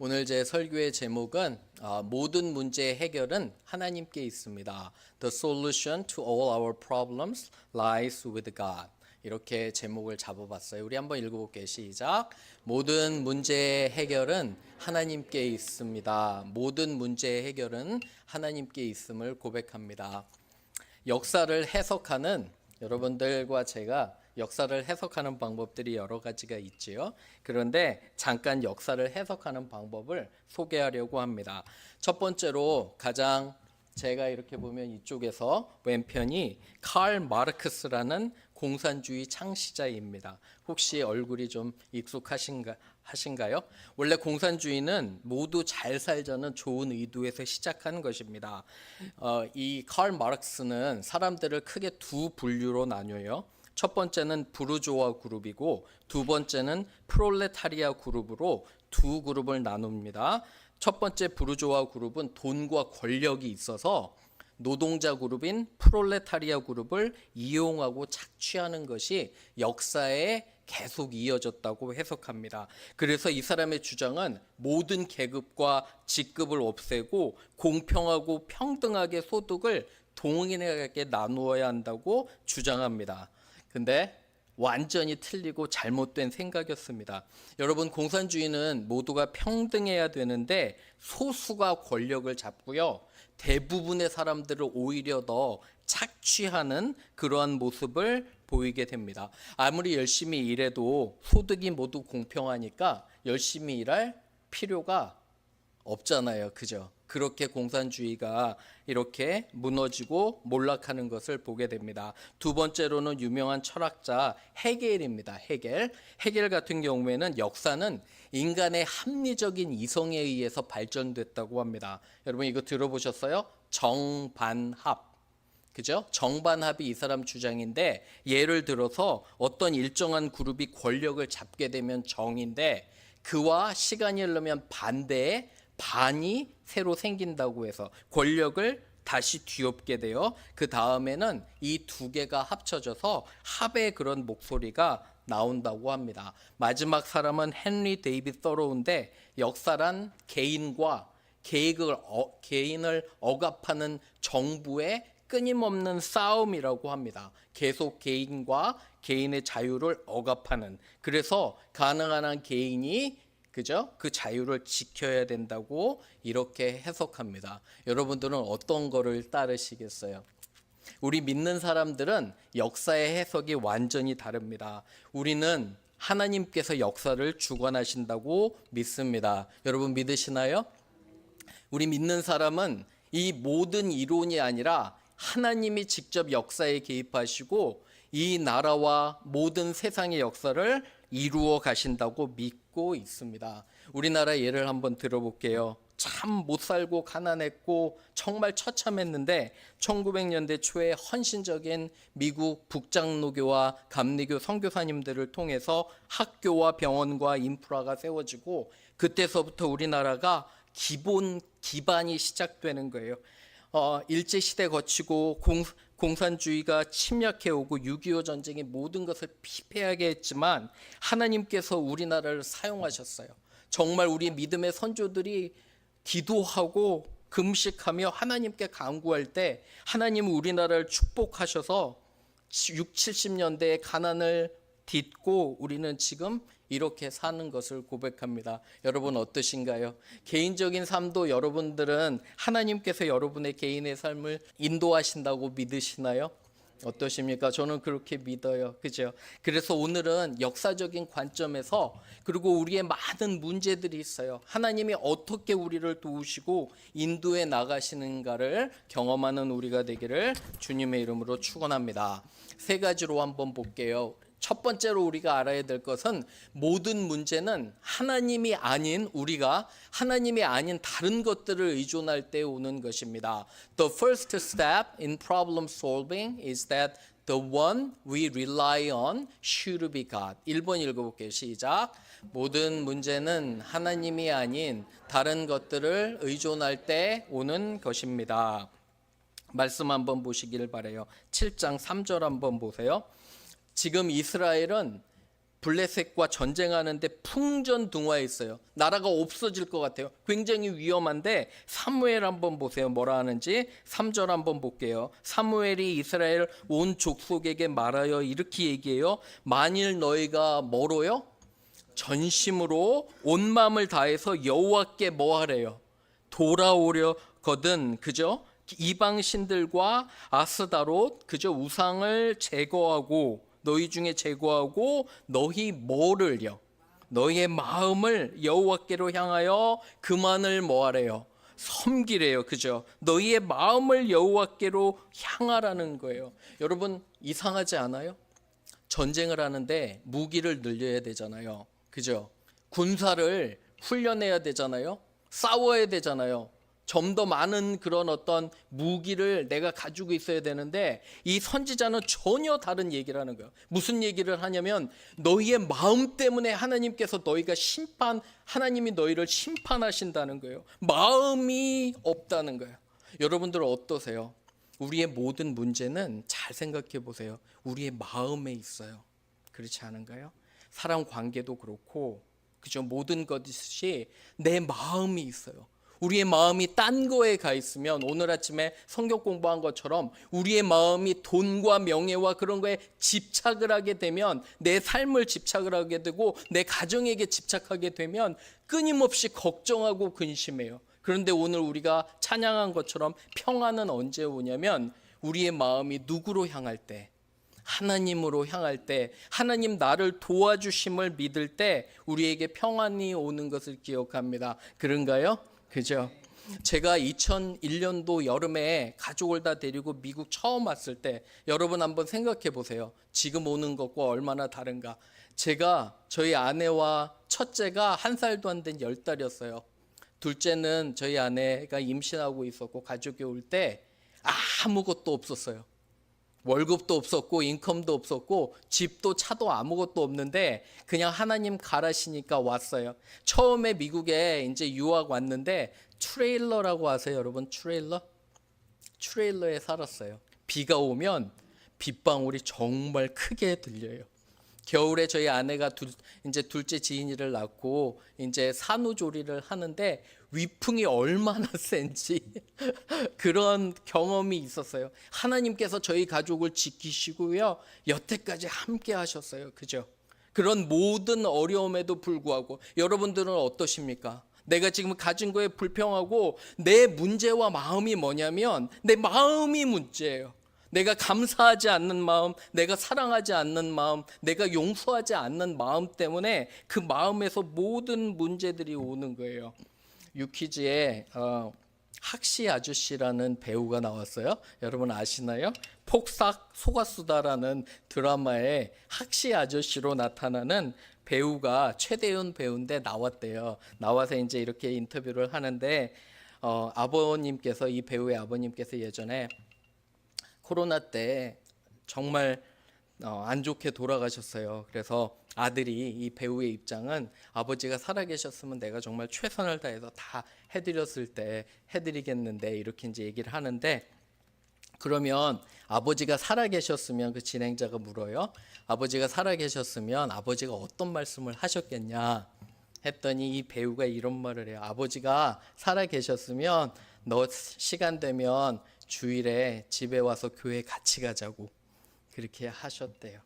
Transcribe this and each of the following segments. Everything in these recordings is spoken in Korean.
오늘 제 설교의 제목은 모든 문제의 해결은 하나님께 있습니다. The solution to all our problems lies with God. 이렇게 제목을 잡아봤어요. 우리 한번 읽어볼게요. 시작. 모든 문제의 해결은 하나님께 있습니다. 모든 문제의 해결은 하나님께 있음을 고백합니다. 역사를 해석하는 여러분들과 제가 역사를 해석하는 방법들이 여러 가지가 있지요. 그런데 잠깐 역사를 해석하는 방법을 소개하려고 합니다. 첫 번째로 가장 제가 이렇게 보면 이쪽에서 왼편이 칼 마르크스라는 공산주의 창시자입니다. 혹시 얼굴이 좀 익숙하신가요? 원래 공산주의는 모두 잘 살자는 좋은 의도에서 시작한 것입니다. 이 칼 마르크스는 사람들을 크게 두 분류로 나뉘어요. 첫 번째는 부르조아 그룹이고 두 번째는 프롤레타리아 그룹으로 두 그룹을 나눕니다. 첫 번째 부르조아 그룹은 돈과 권력이 있어서 노동자 그룹인 프롤레타리아 그룹을 이용하고 착취하는 것이 역사에 계속 이어졌다고 해석합니다. 그래서 이 사람의 주장은 모든 계급과 직급을 없애고 공평하고 평등하게 소득을 동일하게 나누어야 한다고 주장합니다. 근데 완전히 틀리고 잘못된 생각이었습니다. 여러분, 공산주의는 모두가 평등해야 되는데 소수가 권력을 잡고요. 대부분의 사람들을 오히려 더 착취하는 그러한 모습을 보이게 됩니다. 아무리 열심히 일해도 소득이 모두 공평하니까 열심히 일할 필요가 없잖아요. 그죠? 그렇게 공산주의가 이렇게 무너지고 몰락하는 것을 보게 됩니다. 두 번째로는 유명한 철학자 헤겔입니다. 헤겔 같은 경우에는 역사는 인간의 합리적인 이성에 의해서 발전됐다고 합니다. 여러분 이거 들어보셨어요? 정반합. 그죠? 정반합이 이 사람 주장인데, 예를 들어서 어떤 일정한 그룹이 권력을 잡게 되면 정인데 그와 시간이 흐르면 반대의 반이 새로 생긴다고 해서 권력을 다시 뒤엎게 되어 그 다음에는 이 두 개가 합쳐져서 합의 그런 목소리가 나온다고 합니다. 마지막 사람은 헨리 데이빗 서로우인데, 역사란 개인과 개인을 억압하는 정부의 끊임없는 싸움이라고 합니다. 계속 개인과 개인의 자유를 억압하는, 그래서 가능한 한 개인이 그죠? 그 자유를 지켜야 된다고 이렇게 해석합니다. 여러분들은 어떤 거를 따르시겠어요? 우리 믿는 사람들은 역사의 해석이 완전히 다릅니다. 우리는 하나님께서 역사를 주관하신다고 믿습니다. 여러분 믿으시나요? 우리 믿는 사람은 이 모든 이론이 아니라 하나님이 직접 역사에 개입하시고 이 나라와 모든 세상의 역사를 이루어 가신다고 믿고 있습니다. 우리나라 예를 한번 들어볼게요. 참 못 살고 가난했고 정말 처참했는데 1900년대 초에 헌신적인 미국 북장로교와 감리교 선교사님들을 통해서 학교와 병원과 인프라가 세워지고 그때서부터 우리나라가 기반이 시작되는 거예요. 일제시대 거치고 공산주의가 침략해오고 6.25 전쟁이 모든 것을 피폐하게 했지만 하나님께서 우리나라를 사용하셨어요. 정말 우리 믿음의 선조들이 기도하고 금식하며 하나님께 간구할 때 하나님은 우리나라를 축복하셔서 6, 70년대의 가난을 딛고 우리는 지금 이렇게 사는 것을 고백합니다. 여러분 어떠신가요? 개인적인 삶도 여러분들은 하나님께서 여러분의 개인의 삶을 인도하신다고 믿으시나요? 어떠십니까? 저는 그렇게 믿어요. 그죠? 그래서 오늘은 역사적인 관점에서, 그리고 우리의 많은 문제들이 있어요. 하나님이 어떻게 우리를 도우시고 인도해 나가시는가를 경험하는 우리가 되기를 주님의 이름으로 축원합니다. 세 가지로 한번 볼게요. 첫 번째로 우리가 알아야 될 것은 모든 문제는 하나님이 아닌 우리가 하나님이 아닌 다른 것들을 의존할 때 오는 것입니다. The first step in problem solving is that the one we rely on should be God. 1번 읽어볼게요. 시작. 모든 문제는 하나님이 아닌 다른 것들을 의존할 때 오는 것입니다. 말씀 한번 보시길 바라요. 7장 3절 한번 보세요. 지금 이스라엘은 블레셋과 전쟁하는데 풍전등화에 있어요. 나라가 없어질 것 같아요. 굉장히 위험한데 사무엘 한번 보세요. 뭐라 하는지 3절 한번 볼게요. 사무엘이 이스라엘 온 족속에게 말하여 이렇게 얘기해요. 만일 너희가 뭐로요? 전심으로 온 마음을 다해서 여호와께 뭐 하래요? 돌아오려거든. 그죠? 이방 신들과 아스다롯 그저 우상을 제거하고 너희 중에 제거하고 너희 뭐를요? 너희의 마음을 여호와께로 향하여 그만을 뭐하래요? 섬기래요. 그죠? 너희의 마음을 여호와께로 향하라는 거예요. 여러분 이상하지 않아요? 전쟁을 하는데 무기를 늘려야 되잖아요. 그죠? 군사를 훈련해야 되잖아요. 싸워야 되잖아요. 좀 더 많은 그런 어떤 무기를 내가 가지고 있어야 되는데 이 선지자는 전혀 다른 얘기를 하는 거예요. 무슨 얘기를 하냐면 너희의 마음 때문에 하나님께서 하나님이 너희를 심판하신다는 거예요. 마음이 없다는 거예요. 여러분들 어떠세요? 우리의 모든 문제는 잘 생각해 보세요. 우리의 마음에 있어요. 그렇지 않은가요? 사람 관계도 그렇고 그죠? 모든 것이 내 마음이 있어요. 우리의 마음이 딴 거에 가 있으면 오늘 아침에 성경 공부한 것처럼 우리의 마음이 돈과 명예와 그런 거에 집착을 하게 되면 내 삶을 집착을 하게 되고 내 가정에게 집착하게 되면 끊임없이 걱정하고 근심해요. 그런데 오늘 우리가 찬양한 것처럼 평안은 언제 오냐면 우리의 마음이 누구로 향할 때, 하나님으로 향할 때, 하나님 나를 도와주심을 믿을 때 우리에게 평안이 오는 것을 기억합니다. 그런가요? 그죠? 제가 2001년도 여름에 가족을 다 데리고 미국 처음 왔을 때 여러분 한번 생각해 보세요. 지금 오는 것과 얼마나 다른가. 저희 아내와 첫째가 1살도 안 된 10달이었어요. 둘째는 저희 아내가 임신하고 있었고 가족이 올 때 아무것도 없었어요. 월급도 없었고 인컴도 없었고 집도 차도 아무것도 없는데 그냥 하나님 가라시니까 왔어요. 처음에 미국에 이제 유학 왔는데 트레일러라고 아세요, 여러분? 트레일러에 살았어요. 비가 오면 빗방울이 정말 크게 들려요. 겨울에 저희 아내가 이제 둘째 지인이를 낳고 이제 산후조리를 하는데 위풍이 얼마나 센지 그런 경험이 있었어요. 하나님께서 저희 가족을 지키시고요. 여태까지 함께 하셨어요. 그죠? 그런 모든 어려움에도 불구하고 여러분들은 어떠십니까? 내가 지금 가진 거에 불평하고 내 문제와 마음이 뭐냐면 내 마음이 문제예요. 내가 감사하지 않는 마음, 내가 사랑하지 않는 마음, 내가 용서하지 않는 마음 때문에 그 마음에서 모든 문제들이 오는 거예요. 유퀴즈에 학시 아저씨라는 배우가 나왔어요. 여러분 아시나요? 폭삭 속았수다라는 드라마에 학시 아저씨로 나타나는 배우가 최대훈 배우인데 나왔대요. 나와서 이제 이렇게 인터뷰를 하는데 아버님께서 이 배우의 아버님께서 예전에 코로나 때 정말 안 좋게 돌아가셨어요. 그래서 아들이 이 배우의 입장은 아버지가 살아계셨으면 내가 정말 최선을 다해서 다 해드렸을 때 해드리겠는데 이렇게 이제 얘기를 하는데 그러면 아버지가 살아계셨으면 그 진행자가 물어요. 아버지가 살아계셨으면 아버지가 어떤 말씀을 하셨겠냐 했더니 이 배우가 이런 말을 해요. 아버지가 살아계셨으면 너 시간 되면 주일에 집에 와서 교회 같이 가자고 그렇게 하셨대요.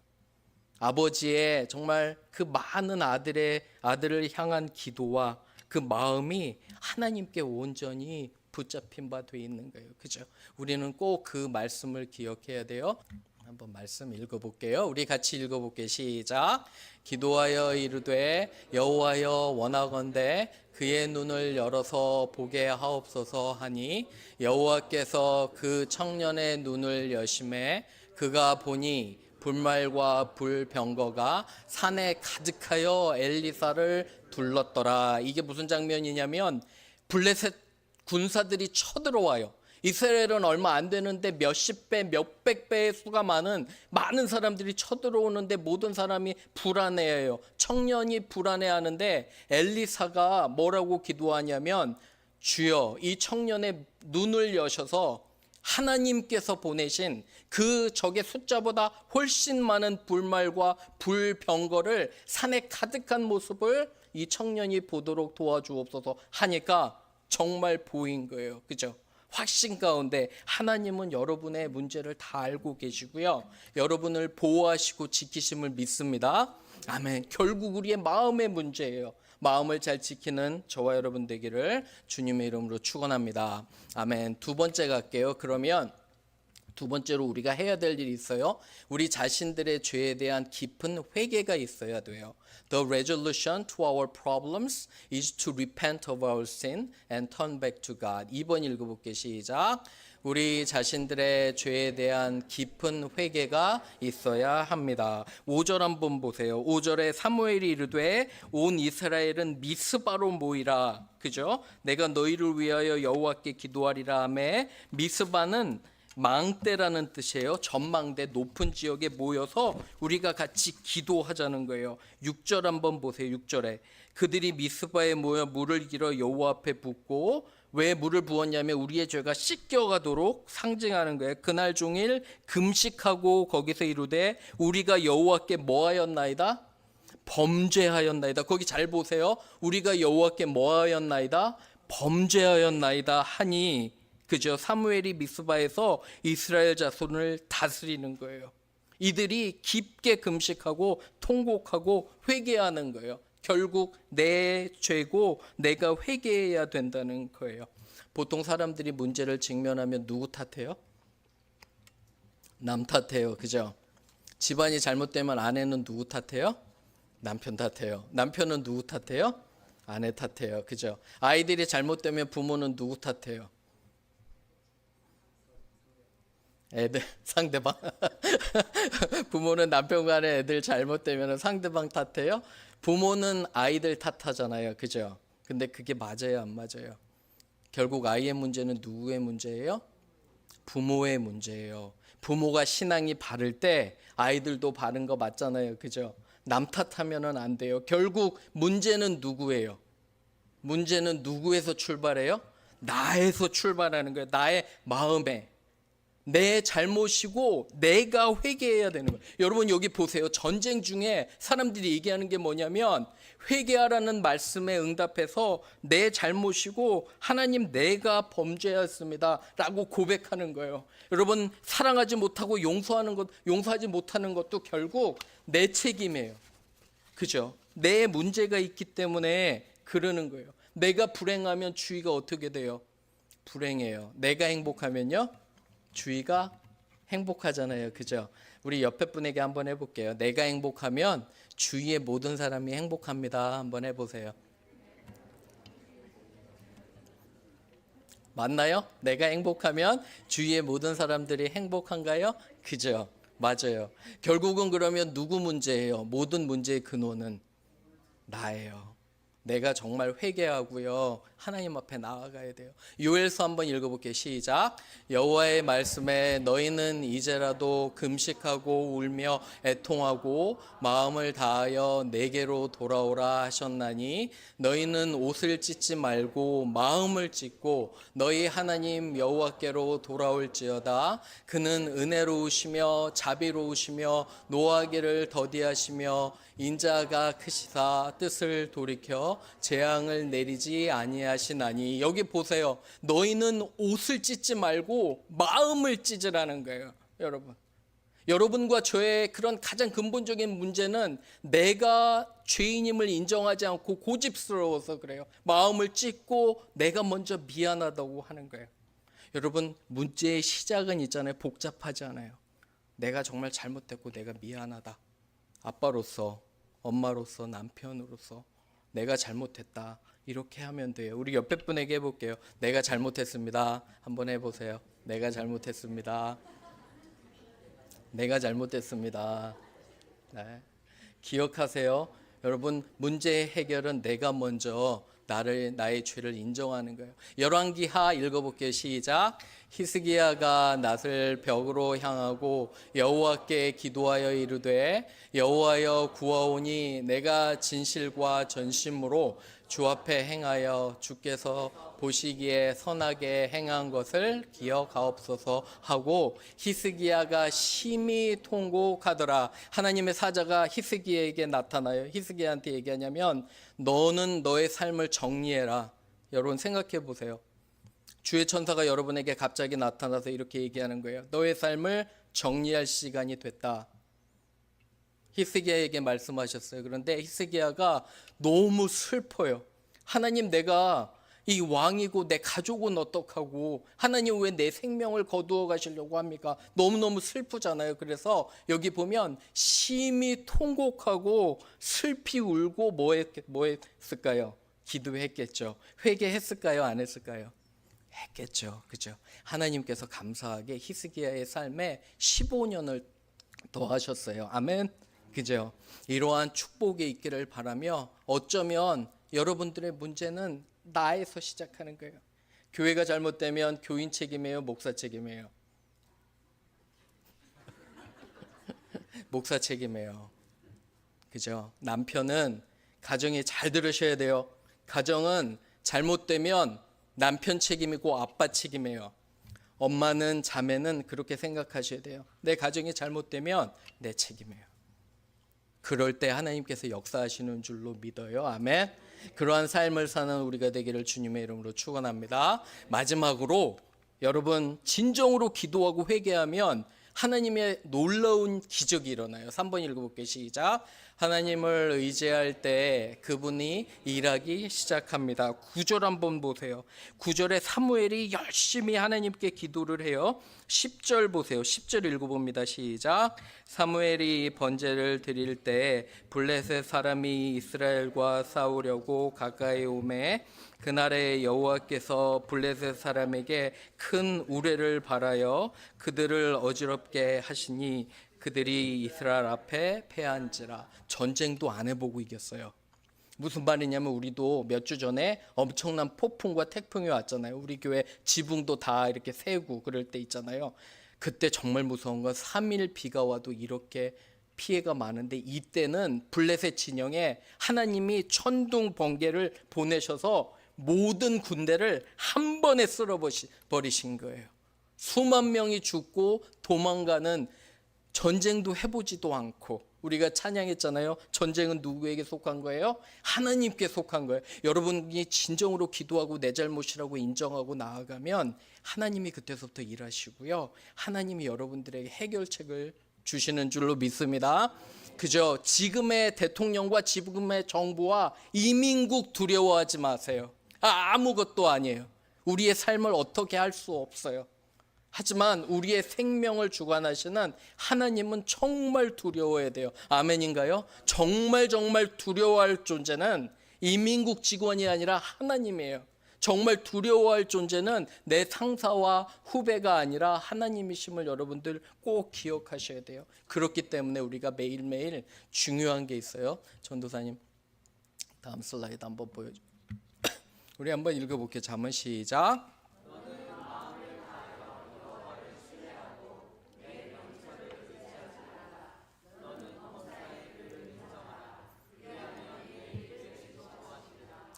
아버지의 정말 그 많은 아들을 향한 기도와 그 마음이 하나님께 온전히 붙잡힌 바 돼 있는 거예요. 그죠? 우리는 꼭 그 말씀을 기억해야 돼요. 한번 말씀 읽어볼게요. 우리 같이 읽어볼게요. 시작. 기도하여 이르되 여호와여 원하건대 그의 눈을 열어서 보게 하옵소서 하니 여호와께서 그 청년의 눈을 여심해 그가 보니 불말과 불병거가 산에 가득하여 엘리사를 둘렀더라. 이게 무슨 장면이냐면 블레셋 군사들이 쳐들어와요. 이스라엘은 얼마 안 되는데 몇십 배, 몇백 배의 수가 많은 사람들이 쳐들어오는데 모든 사람이 불안해해요. 청년이 불안해하는데 엘리사가 뭐라고 기도하냐면 주여 이 청년의 눈을 여셔서 하나님께서 보내신 그 적의 숫자보다 훨씬 많은 불말과 불병거를 산에 가득한 모습을 이 청년이 보도록 도와주옵소서 하니까 정말 보인 거예요. 그죠? 확신 가운데 하나님은 여러분의 문제를 다 알고 계시고요. 여러분을 보호하시고 지키심을 믿습니다. 아멘. 결국 우리의 마음의 문제예요. 마음을 잘 지키는 저와 여러분 되기를 주님의 이름으로 축원합니다. 아멘. 두 번째 갈게요. 그러면 두 번째로 우리가 해야 될 일이 있어요. 우리 자신들의 죄에 대한 깊은 회개가 있어야 돼요. The resolution to our problems is to repent of our sin and turn back to God. 2번 읽어볼게요. 시작. 우리 자신들의 죄에 대한 깊은 회개가 있어야 합니다. 5절 한번 보세요. 5절에 사무엘이 이르되 온 이스라엘은 미스바로 모이라. 그죠? 내가 너희를 위하여 여호와께 기도하리라 하매 미스바는 망대라는 뜻이에요. 전망대 높은 지역에 모여서 우리가 같이 기도하자는 거예요. 6절 한번 보세요. 6절에 그들이 미스바에 모여 물을 길어 여호와 앞에 붓고 왜 물을 부었냐면 우리의 죄가 씻겨가도록 상징하는 거예요. 그날 종일 금식하고 거기서 이르되 우리가 여호와께 뭐하였나이다? 범죄하였나이다. 거기 잘 보세요. 우리가 여호와께 뭐하였나이다? 범죄하였나이다 하니 그죠? 사무엘이 미스바에서 이스라엘 자손을 다스리는 거예요. 이들이 깊게 금식하고 통곡하고 회개하는 거예요. 결국 내 죄고 내가 회개해야 된다는 거예요. 보통 사람들이 문제를 직면하면 누구 탓해요? 남 탓해요. 그죠? 집안이 잘못되면 아내는 누구 탓해요? 남편 탓해요. 남편은 누구 탓해요? 아내 탓해요. 그죠? 아이들이 잘못되면 부모는 누구 탓해요? 애들 상대방 부모는 남편과 아내 애들 잘못되면 상대방 탓해요. 부모는 아이들 탓하잖아요. 그죠? 근데 그게 맞아요, 안 맞아요? 결국 아이의 문제는 누구의 문제예요? 부모의 문제예요. 부모가 신앙이 바를 때 아이들도 바른 거 맞잖아요. 그죠? 남 탓하면은 안 돼요. 결국 문제는 누구예요? 문제는 누구에서 출발해요? 나에서 출발하는 거예요. 나의 마음에. 내 잘못이고 내가 회개해야 되는 거예요. 여러분 여기 보세요. 전쟁 중에 사람들이 얘기하는 게 뭐냐면 회개하라는 말씀에 응답해서 내 잘못이고 하나님 내가 범죄했습니다 라고 고백하는 거예요. 여러분 사랑하지 못하고 용서하지 못하는 것도 결국 내 책임이에요. 그죠? 내 문제가 있기 때문에 그러는 거예요. 내가 불행하면 주위가 어떻게 돼요? 불행해요. 내가 행복하면요? 주위가 행복하잖아요. 그죠? 우리 옆에 분에게 한번 해볼게요. 내가 행복하면 주위의 모든 사람이 행복합니다. 한번 해보세요. 맞나요? 내가 행복하면 주위의 모든 사람들이 행복한가요? 그죠? 맞아요. 결국은 그러면 누구 문제예요? 모든 문제의 근원은 나예요. 내가 정말 회개하고요. 하나님 앞에 나아가야 돼요. 요엘서 한번 읽어볼게요. 시작. 여호와의 말씀에 너희는 이제라도 금식하고 울며 애통하고 마음을 다하여 내게로 돌아오라 하셨나니 너희는 옷을 찢지 말고 마음을 찢고 너희 하나님 여호와께로 돌아올지어다. 그는 은혜로우시며 자비로우시며 노하기를 더디하시며 인자가 크시사 뜻을 돌이켜 재앙을 내리지 아니하시나니. 여기 보세요. 너희는 옷을 찢지 말고 마음을 찢으라는 거예요. 여러분과 저의 그런 가장 근본적인 문제는 내가 죄인임을 인정하지 않고 고집스러워서 그래요. 마음을 찢고 내가 먼저 미안하다고 하는 거예요. 여러분 문제의 시작은 있잖아요. 복잡하지 않아요. 내가 정말 잘못됐고 내가 미안하다. 아빠로서, 엄마로서, 남편으로서 내가 잘못했다. 이렇게 하면 돼요. 우리 옆에 분에게 해볼게요. 내가 잘못했습니다. 한번 해보세요. 내가 잘못했습니다. 내가 잘못했습니다. 네. 기억하세요. 여러분 문제의 해결은 내가 먼저 나의 죄를 인정하는 거예요. 열왕기하 읽어볼게요. 시작. 히스기야가 낫을 벽으로 향하고 여호와께 기도하여 이르되 여호와여 구하오니 내가 진실과 전심으로 주 앞에 행하여 주께서 보시기에 선하게 행한 것을 기억하옵소서 하고 히스기야가 심히 통곡하더라. 하나님의 사자가 히스기야에게 나타나요. 히스기야한테 얘기하냐면 너는 너의 삶을 정리해라. 여러분 생각해 보세요. 주의 천사가 여러분에게 갑자기 나타나서 이렇게 얘기하는 거예요. 너의 삶을 정리할 시간이 됐다. 히스기야에게 말씀하셨어요. 그런데 히스기야가 너무 슬퍼요. 하나님, 내가 이 왕이고 내 가족은 어떡하고, 하나님 왜 내 생명을 거두어 가시려고 합니까? 너무너무 슬프잖아요. 그래서 여기 보면 심히 통곡하고 슬피 울고 뭐 했을까요? 기도했겠죠. 회개했을까요? 안 했을까요? 했겠죠. 그죠? 하나님께서 감사하게 히스기야의 삶에 15년을 더하셨어요. 아멘. 그죠? 이러한 축복이 있기를 바라며, 어쩌면 여러분들의 문제는 나에서 시작하는 거예요. 교회가 잘못되면 교인 책임이에요, 목사 책임이에요? 목사 책임이에요. 그죠? 남편은, 가정이 잘 들으셔야 돼요. 가정은 잘못되면 남편 책임이고 아빠 책임이에요. 엄마는, 자매는 그렇게 생각하셔야 돼요. 내 가정이 잘못되면 내 책임이에요. 그럴 때 하나님께서 역사하시는 줄로 믿어요. 아멘. 그러한 삶을 사는 우리가 되기를 주님의 이름으로 축원합니다. 마지막으로 여러분, 진정으로 기도하고 회개하면 하나님의 놀라운 기적이 일어나요. 3번 읽어볼게요. 시작. 하나님을 의지할 때 그분이 일하기 시작합니다. 9절 한번 보세요. 9절에 사무엘이 열심히 하나님께 기도를 해요. 10절 보세요. 10절 읽어봅니다. 시작. 사무엘이 번제를 드릴 때 블레셋 사람이 이스라엘과 싸우려고 가까이 오매 그날에 여호와께서 블레셋 사람에게 큰 우레를 발하여 그들을 어지럽게 하시니 그들이 이스라엘 앞에 패한지라. 전쟁도 안 해보고 이겼어요. 무슨 말이냐면, 우리도 몇 주 전에 엄청난 폭풍과 태풍이 왔잖아요. 우리 교회 지붕도 다 이렇게 새고 그럴 때 있잖아요. 그때 정말 무서운 건 3일 비가 와도 이렇게 피해가 많은데, 이때는 블레셋 진영에 하나님이 천둥 번개를 보내셔서 모든 군대를 한 번에 쓸어버리신 거예요. 수만 명이 죽고 도망가는, 전쟁도 해보지도 않고. 우리가 찬양했잖아요. 전쟁은 누구에게 속한 거예요? 하나님께 속한 거예요. 여러분이 진정으로 기도하고 내 잘못이라고 인정하고 나아가면 하나님이 그때서부터 일하시고요, 하나님이 여러분들에게 해결책을 주시는 줄로 믿습니다. 그저 지금의 대통령과 지금의 정부와 이민국 두려워하지 마세요. 아무것도 아니에요. 우리의 삶을 어떻게 할 수 없어요. 하지만 우리의 생명을 주관하시는 하나님은 정말 두려워해야 돼요. 아멘인가요? 정말 두려워할 존재는 이민국 직원이 아니라 하나님이에요. 정말 두려워할 존재는 내 상사와 후배가 아니라 하나님이심을 여러분들 꼭 기억하셔야 돼요. 그렇기 때문에 우리가 매일매일 중요한 게 있어요. 전도사님, 다음 슬라이드 한번 보여줘. 우리 한번 읽어볼게요. 잠언 시작.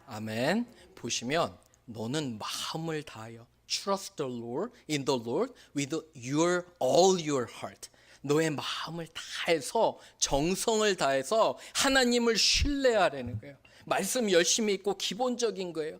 아멘. 보시면 너는 마음을 다하여 trust the Lord in the Lord with all your heart. 너의 마음을 다해서, 정성을 다해서 하나님을 신뢰하라는 거예요. 말씀 열심히 읽고 기본적인 거예요.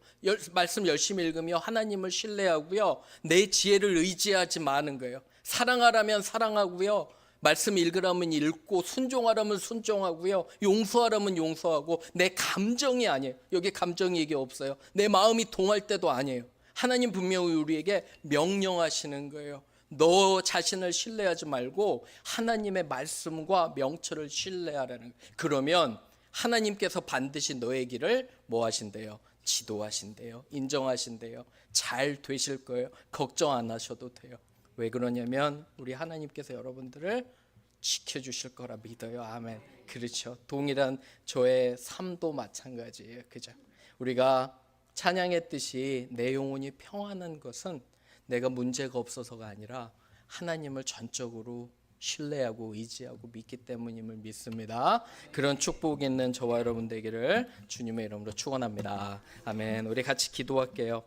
말씀 열심히 읽으며 하나님을 신뢰하고요, 내 지혜를 의지하지 마는 거예요. 사랑하라면 사랑하고요, 말씀 읽으라면 읽고, 순종하라면 순종하고요, 용서하라면 용서하고. 내 감정이 아니에요. 여기 감정 얘기 없어요. 내 마음이 동할 때도 아니에요. 하나님 분명히 우리에게 명령하시는 거예요. 너 자신을 신뢰하지 말고 하나님의 말씀과 명철을 신뢰하라는 거예요. 그러면 하나님께서 반드시 너의 길을 뭐 하신대요? 지도하신대요. 인정하신대요. 잘 되실 거예요. 걱정 안 하셔도 돼요. 왜 그러냐면 우리 하나님께서 여러분들을 지켜주실 거라 믿어요. 아멘. 그렇죠. 동일한 저의 삶도 마찬가지예요. 그죠? 우리가 찬양했듯이 내 영혼이 평안한 것은 내가 문제가 없어서가 아니라 하나님을 전적으로 신뢰하고 의지하고 믿기 때문임을 믿습니다. 그런 축복 있는 저와 여러분 되기를 주님의 이름으로 축원합니다. 아멘. 우리 같이 기도할게요.